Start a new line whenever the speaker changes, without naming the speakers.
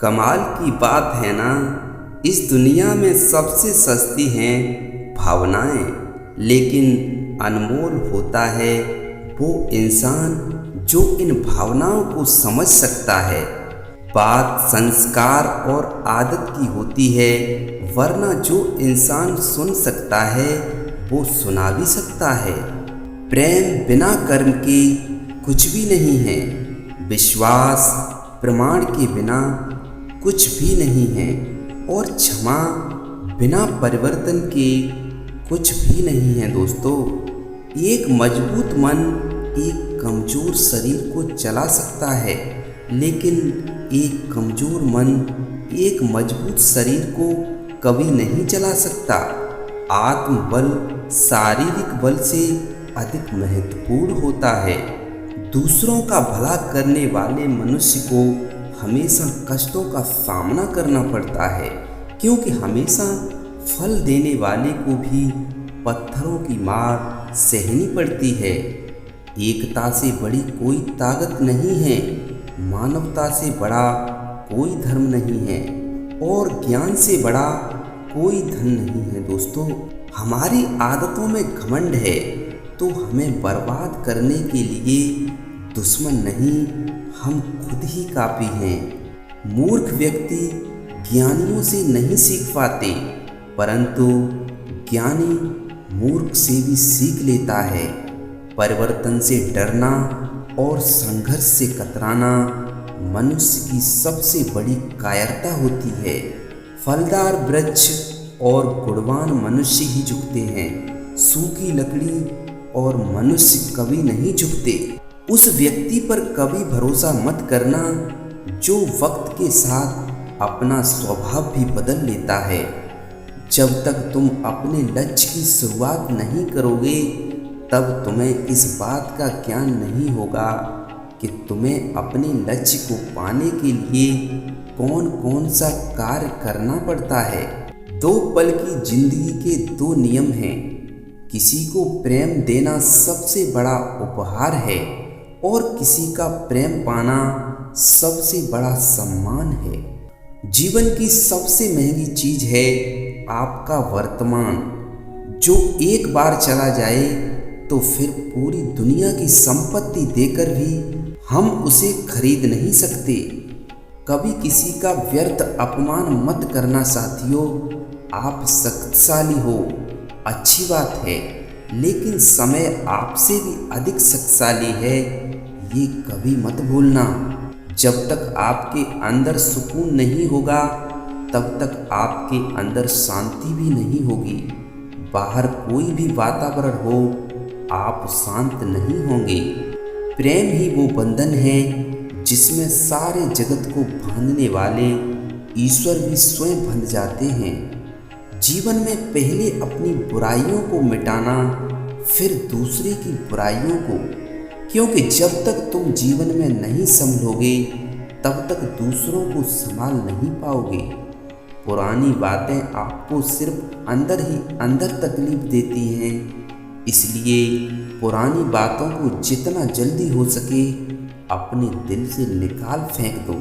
कमाल की बात है ना। इस दुनिया में सबसे सस्ती हैं भावनाएं, लेकिन अनमोल होता है वो इंसान जो इन भावनाओं को समझ सकता है। बात संस्कार और आदत की होती है, वरना जो इंसान सुन सकता है वो सुना भी सकता है। प्रेम बिना कर्म के कुछ भी नहीं है। विश्वास प्रमाण के बिना कुछ भी नहीं है, और क्षमा बिना परिवर्तन के कुछ भी नहीं है। दोस्तों, एक मजबूत मन एक कमजोर शरीर को चला सकता है, लेकिन एक कमजोर मन एक मजबूत शरीर को कभी नहीं चला सकता। आत्मबल शारीरिक बल से अधिक महत्वपूर्ण होता है। दूसरों का भला करने वाले मनुष्य को हमेशा कष्टों का सामना करना पड़ता है, क्योंकि हमेशा फल देने वाले को भी पत्थरों की मार सहनी पड़ती है। एकता से बड़ी कोई ताकत नहीं है, मानवता से बड़ा कोई धर्म नहीं है, और ज्ञान से बड़ा कोई धन नहीं है। दोस्तों, हमारी आदतों में घमंड है तो हमें बर्बाद करने के लिए दुश्मन नहीं, हम खुद ही काफी हैं। मूर्ख व्यक्ति ज्ञानियों से नहीं सीख पाते, परंतु ज्ञानी मूर्ख से भी सीख लेता है। परिवर्तन से डरना और संघर्ष से कतराना मनुष्य की सबसे बड़ी कायरता होती है। फलदार वृक्ष और गुणवान मनुष्य ही झुकते हैं, सूखी लकड़ी और मनुष्य कभी नहीं झुकते। उस व्यक्ति पर कभी भरोसा मत करना जो वक्त के साथ अपना स्वभाव भी बदल लेता है। जब तक तुम अपने लक्ष्य की शुरुआत नहीं करोगे, तब तुम्हें इस बात का ज्ञान नहीं होगा कि तुम्हें अपने लक्ष्य को पाने के लिए कौन कौन सा कार्य करना पड़ता है। 2 पल की जिंदगी के 2 नियम हैं। किसी को प्रेम देना सबसे बड़ा उपहार है, और किसी का प्रेम पाना सबसे बड़ा सम्मान है। जीवन की सबसे महंगी चीज है आपका वर्तमान, जो एक बार चला जाए तो फिर पूरी दुनिया की संपत्ति देकर भी हम उसे खरीद नहीं सकते। कभी किसी का व्यर्थ अपमान मत करना साथियों। आप शक्तिशाली हो, अच्छी बात है, लेकिन समय आपसे भी अधिक शक्तिशाली है, ये कभी मत भूलना। जब तक आपके अंदर सुकून नहीं होगा, तब तक आपके अंदर शांति भी नहीं होगी। बाहर कोई भी वातावरण हो, आप शांत नहीं होंगे। प्रेम ही वो बंधन है जिसमें सारे जगत को बांधने वाले ईश्वर भी स्वयं बंध जाते हैं। जीवन में पहले अपनी बुराइयों को मिटाना, फिर दूसरे की बुराइयों को, क्योंकि जब तक तुम जीवन में नहीं संभलोगे, तब तक दूसरों को संभाल नहीं पाओगे। पुरानी बातें आपको सिर्फ अंदर ही अंदर तकलीफ देती हैं, इसलिए पुरानी बातों को जितना जल्दी हो सके अपने दिल से निकाल फेंक दो।